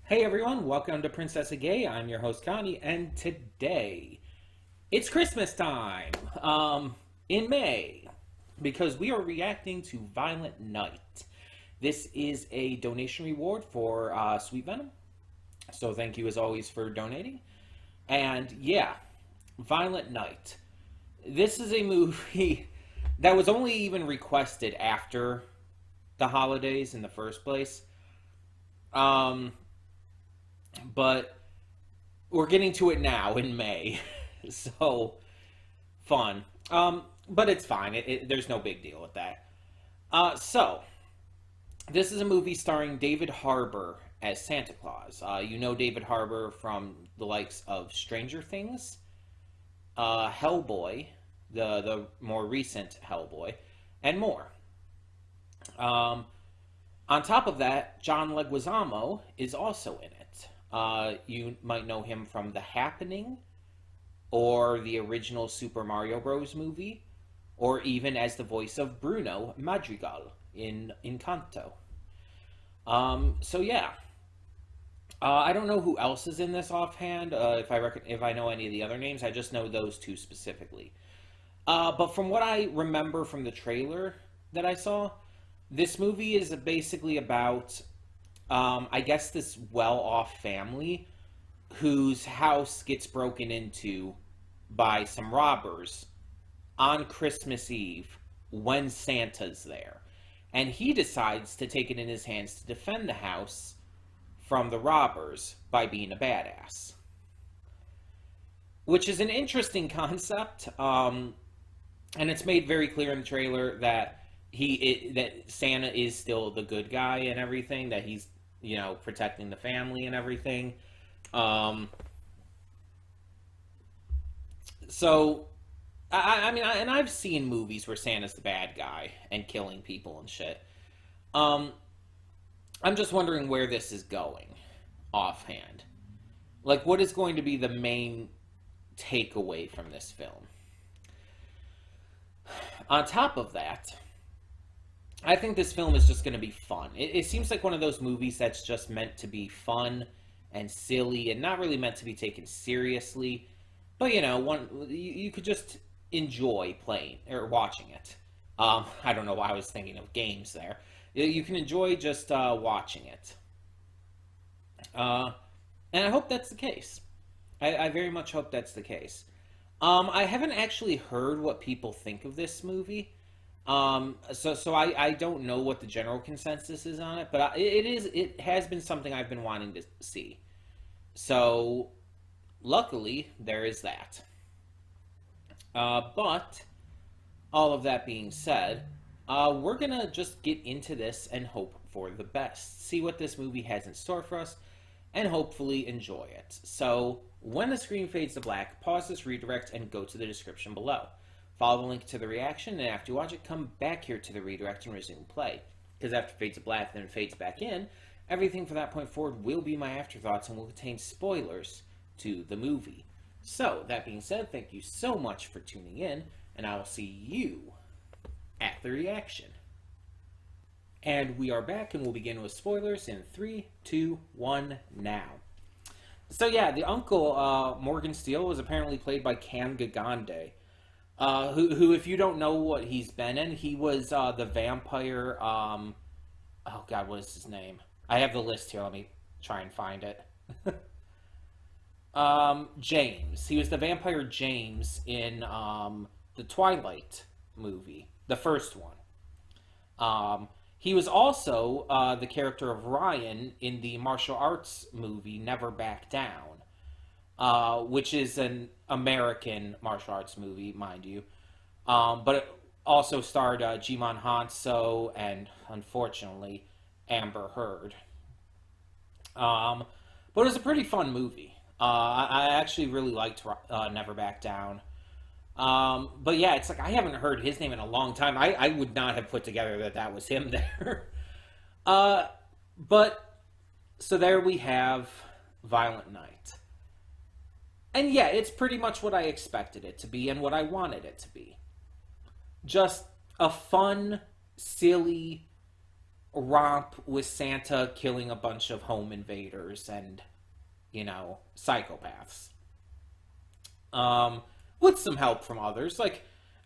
Hey everyone, welcome to Princess of Gay. I'm your host Connie, and today it's Christmas time in May because we are reacting to Violent Night. This is a donation reward for Sweet Venom, so thank you as always for donating. And yeah, Violent Night. This is a movie that was only even requested after the holidays in the first place. Um, but we're getting to it now in May, so fun. But it's fine. There's no big deal with that. So this is a movie starring David Harbour as Santa Claus. You know David Harbour from the likes of Stranger Things, Hellboy, the more recent Hellboy, and more. Um, on top of that, John Leguizamo is also in it. You might know him from The Happening, or the original Super Mario Bros. Movie, or even as the voice of Bruno Madrigal in Encanto. So yeah, I don't know who else is in this offhand. If I know any of the other names, I just know those two specifically. But from what I remember from the trailer that I saw, this movie is basically about, I guess, this well-off family whose house gets broken into by some robbers on Christmas Eve when Santa's there. And he decides to take it in his hands to defend the house from the robbers by being a badass. Which is an interesting concept, and it's made very clear in the trailer that that Santa is still the good guy and everything, that he's, protecting the family and everything. Um, so, and I've seen movies where Santa's the bad guy and killing people and shit. Um, I'm just wondering where this is going offhand. Like, what is going to be the main takeaway from this film? On top of that, I think this film is just going to be fun. It seems like one of those movies that's just meant to be fun and silly and not really meant to be taken seriously. But you could just enjoy playing or watching it. I don't know why I was thinking of games there. You can enjoy just watching it. And I hope that's the case. I very much hope that's the case. I haven't actually heard what people think of this movie. So I don't know what the general consensus is on it, but it has been something I've been wanting to see. So luckily there is that. But all of that being said, we're gonna just get into this and hope for the best. See what this movie has in store for us, and hopefully enjoy it. So when the screen fades to black, pause this redirect and go to the description below. Follow the link to the reaction, and after you watch it, come back here to the redirect and resume play. Because after it fades to black, then it fades back in, everything from that point forward will be my afterthoughts and will contain spoilers to the movie. So, that being said, thank you so much for tuning in, and I will see you at the reaction. And we are back, and we'll begin with spoilers in 3, 2, 1, now. So yeah, the uncle, Morgan Steele, was apparently played by Cam Gagande. Who, if you don't know what he's been in, he was the vampire. Oh God, what is his name? I have the list here. Let me try and find it. James. He was the vampire James in the Twilight movie, the first one. He was also the character of Ryan in the martial arts movie Never Back Down. Which is an American martial arts movie, mind you. But it also starred Jimon Hanso and, unfortunately, Amber Heard. But it was a pretty fun movie. I actually really liked Never Back Down. But yeah, it's like I haven't heard his name in a long time. I would not have put together that was him there. But, so there we have Violent Night. And yeah, it's pretty much what I expected it to be and what I wanted it to be. Just a fun, silly romp with Santa killing a bunch of home invaders and, psychopaths. Um, with some help from others. Like,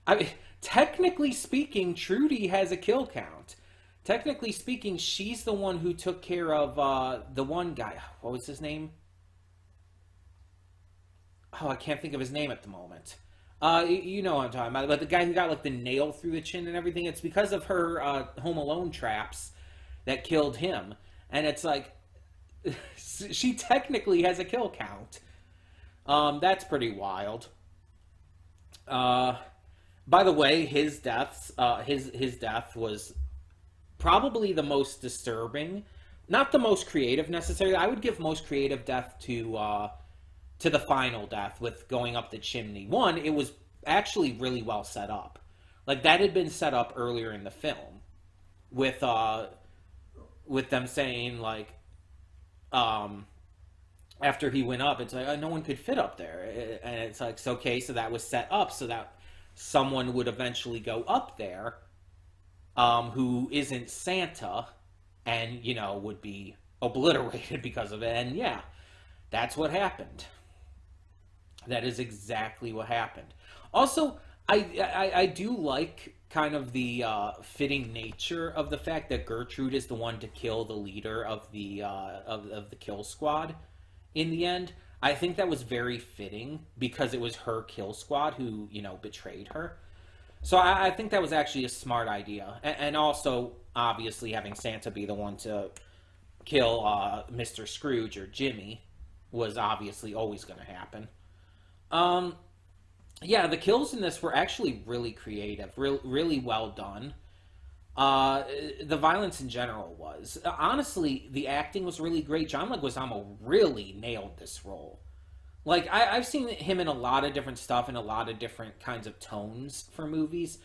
I mean, technically speaking, Trudy has a kill count. Technically speaking, she's the one who took care of the one guy. What was his name? Oh, I can't think of his name at the moment. You know what I'm talking about. But the guy who got like the nail through the chin and everything. It's because of her Home Alone traps that killed him. And it's like she technically has a kill count. That's pretty wild. Uh, by the way, his death was probably the most disturbing. Not the most creative necessarily. I would give most creative death to the final death with going up the chimney. One, it was actually really well set up. Like that had been set up earlier in the film with them saying like after he went up, it's like no one could fit up there, and it's like so okay, so that was set up so that someone would eventually go up there, who isn't Santa, and would be obliterated because of it, and yeah, that's what happened. That is exactly what happened. Also, I do like kind of the fitting nature of the fact that Gertrude is the one to kill the leader of the kill squad in the end. I think that was very fitting because it was her kill squad who betrayed her. So I think that was actually a smart idea, and also obviously having Santa be the one to kill Mr. Scrooge or Jimmy was obviously always going to happen. Um, yeah, the kills in this were actually really creative, really well done. The violence in general was. Honestly, the acting was really great. John Leguizamo really nailed this role. Like, I've seen him in a lot of different stuff in a lot of different kinds of tones for movies.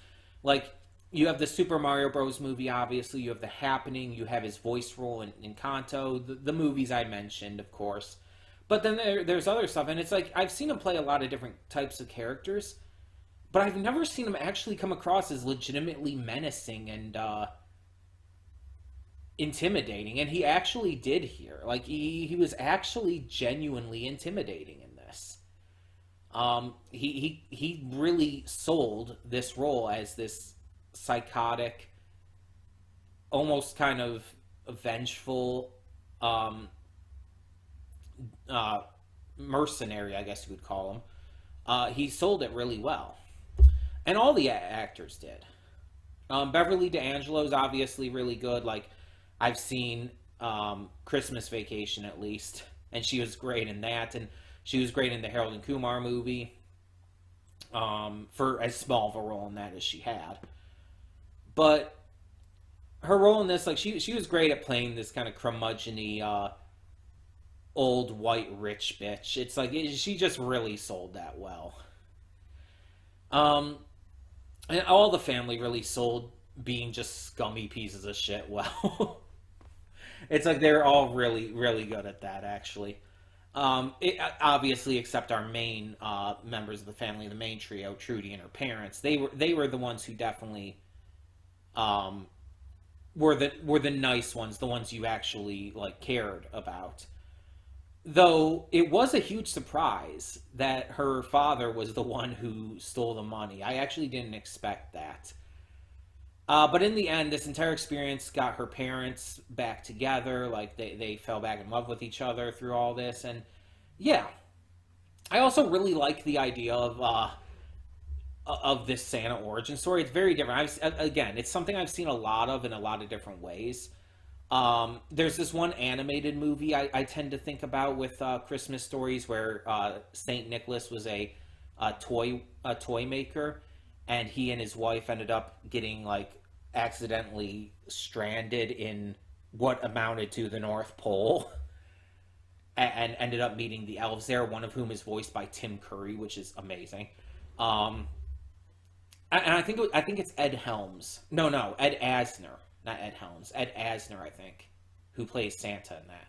Like, you have the Super Mario Bros. Movie, obviously. You have The Happening. You have his voice role in Kanto. The movies I mentioned, of course. But then there's other stuff, and it's like I've seen him play a lot of different types of characters, but I've never seen him actually come across as legitimately menacing and intimidating. And he actually did here. Like he was actually genuinely intimidating in this. He really sold this role as this psychotic, almost kind of vengeful. Uh, Mercenary, I guess you would call him. He sold it really well, and all the actors did. Beverly D'Angelo is obviously really good. Like I've seen Christmas Vacation at least, and she was great in that, and she was great in the Harold and Kumar movie. For as small of a role in that as she had, but her role in this, like she was great at playing this kind of curmudgeon-y, old white rich bitch. It's like she just really sold that well. Um, and all the family really sold being just scummy pieces of shit well. It's like they're all really really good at that actually. Obviously, except our main members of the family, the main trio, Trudy and her parents, they were the ones who definitely um, were the nice ones, the ones you actually like cared about. Though it was a huge surprise that her father was the one who stole the money. I actually didn't expect that. But in the end, this entire experience got her parents back together. Like they fell back in love with each other through all this. And yeah, I also really like the idea of this Santa origin story. It's very different. Again, it's something I've seen a lot of in a lot of different ways. There's this one animated movie I tend to think about with Christmas stories where Saint Nicholas was a toy maker, and he and his wife ended up getting like accidentally stranded in what amounted to the North Pole, and ended up meeting the elves there. One of whom is voiced by Tim Curry, which is amazing. Um, and I think it's Ed Helms. No, Ed Asner, not Ed Helms. Ed Asner, I think, who plays Santa in that.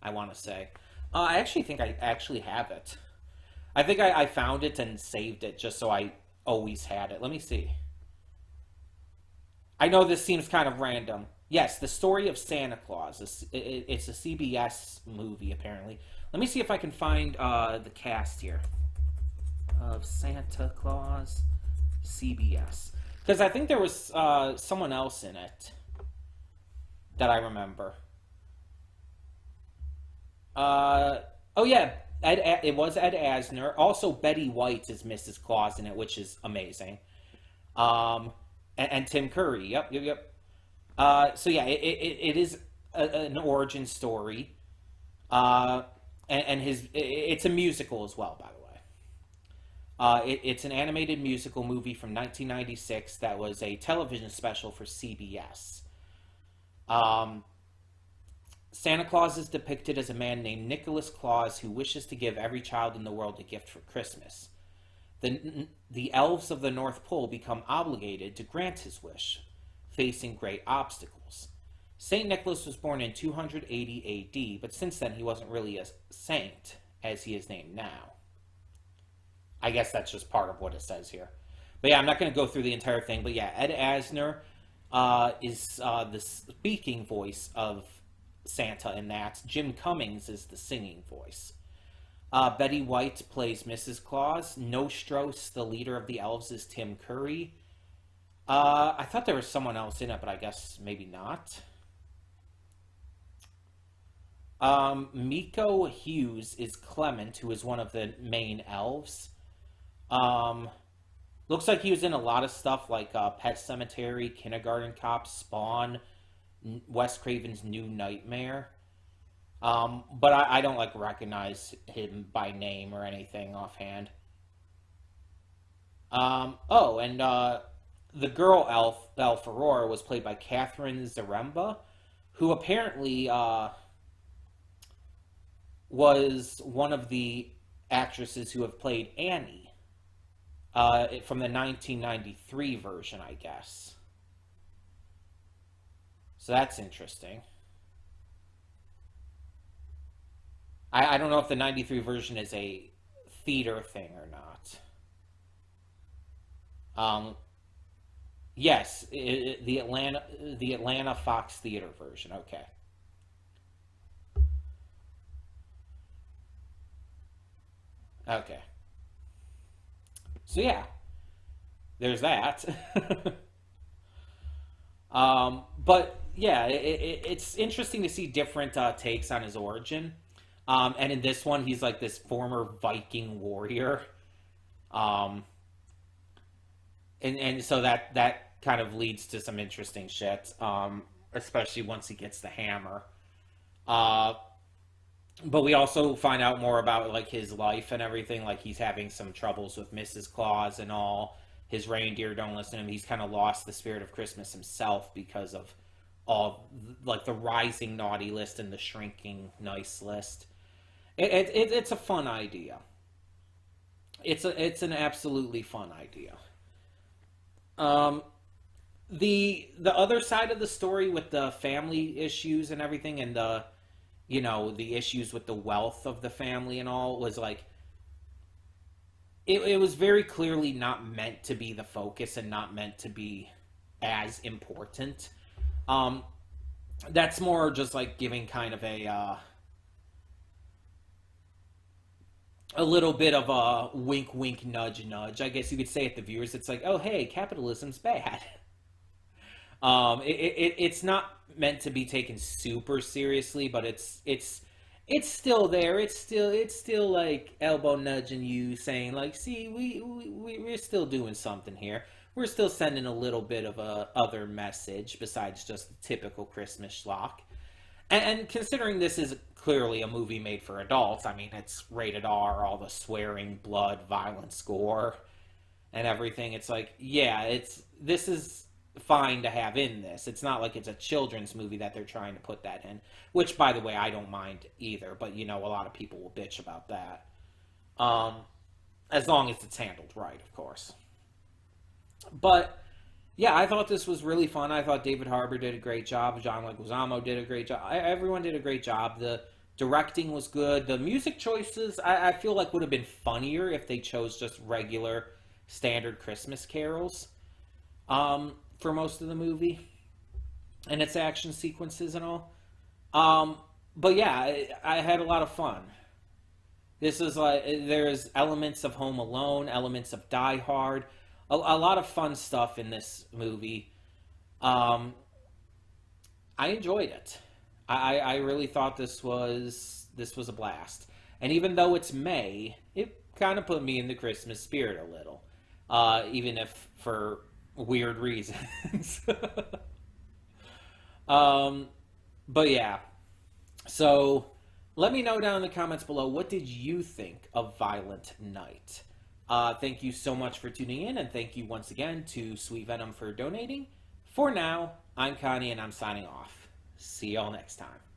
I want to say. I actually think I actually have it. I think I found it and saved it just so I always had it. Let me see. I know this seems kind of random. Yes, the story of Santa Claus. It's a CBS movie apparently. Let me see if I can find the cast here of Santa Claus CBS, because I think there was someone else in it that I remember. Uh, oh yeah, it was Ed Asner. Also, Betty White is Mrs. Claus in it, which is amazing. Um, and Tim Curry. Yep, yep, yep. So yeah, it is an origin story. Uh, and it's a musical as well, by the way. It's an animated musical movie from 1996 that was a television special for CBS. Um, Santa Claus is depicted as a man named Nicholas Claus who wishes to give every child in the world a gift for Christmas. The elves of the North Pole become obligated to grant his wish, facing great obstacles. St. Nicholas was born in 280 AD, but since then he wasn't really a saint, as he is named now. I guess that's just part of what it says here. But yeah, I'm not going to go through the entire thing, but yeah, Ed Asner is the speaking voice of Santa in that. Jim Cummings is the singing voice. Betty White plays Mrs. Claus. Nostros, the leader of the elves, is Tim Curry. I thought there was someone else in it, but I guess maybe not. Miko Hughes is Clement, who is one of the main elves. Um, Looks like he was in a lot of stuff like Pet Cemetery, Kindergarten Cop, Spawn, Wes Craven's New Nightmare. But I don't like recognize him by name or anything offhand. Oh, and the girl elf Aurora was played by Catherine Zaremba, who apparently was one of the actresses who have played Annie from the 1993 version, I guess. So that's interesting. I don't know if the 93 version is a theater thing or not. Um, yes, the Atlanta Fox Theater version. Okay. Okay. So yeah, there's that. But yeah, it's interesting to see different takes on his origin. And in this one, he's like this former Viking warrior. Um, and so that kind of leads to some interesting shit. Especially once he gets the hammer. Uh, but we also find out more about like his life and everything. Like he's having some troubles with Mrs. Claus and all. His reindeer don't listen to him. He's kind of lost the spirit of Christmas himself because of all like the rising naughty list and the shrinking nice list. It's a fun idea. It's an absolutely fun idea. Um, the other side of the story with the family issues and everything, and the issues with the wealth of the family and all was like it was very clearly not meant to be the focus and not meant to be as important. Um, that's more just like giving kind of a little bit of a wink wink nudge nudge, I guess you could say, at the viewers. It's like, oh hey, capitalism's bad. It's not meant to be taken super seriously, but it's still there. It's still like elbow nudging you, saying like, see, we're still doing something here. We're still sending a little bit of a other message besides just the typical Christmas schlock. And considering this is clearly a movie made for adults, I mean it's rated R, all the swearing, blood, violence, gore, and everything. It's like, yeah, this is fine to have in this. It's not like it's a children's movie that they're trying to put that in, which, by the way, I don't mind either. But a lot of people will bitch about that. Um, as long as it's handled right, of course. But yeah, I thought this was really fun. I thought David Harbour did a great job. John Leguizamo did a great job. Everyone did a great job. The directing was good. The music choices, I feel like would have been funnier if they chose just regular, standard Christmas carols for most of the movie. and its action sequences and all. Um, but yeah, I had a lot of fun. This is like there's elements of Home Alone, elements of Die Hard, a lot of fun stuff in this movie. Um, I enjoyed it. I really thought this was a blast. And even though it's May, it kind of put me in the Christmas spirit a little, even if for weird reasons. um, but yeah, so let me know down in the comments below, what did you think of Violent Night? Thank you so much for tuning in, and thank you once again to Sweet Venom for donating. For now, I'm Connie, and I'm signing off. See y'all next time.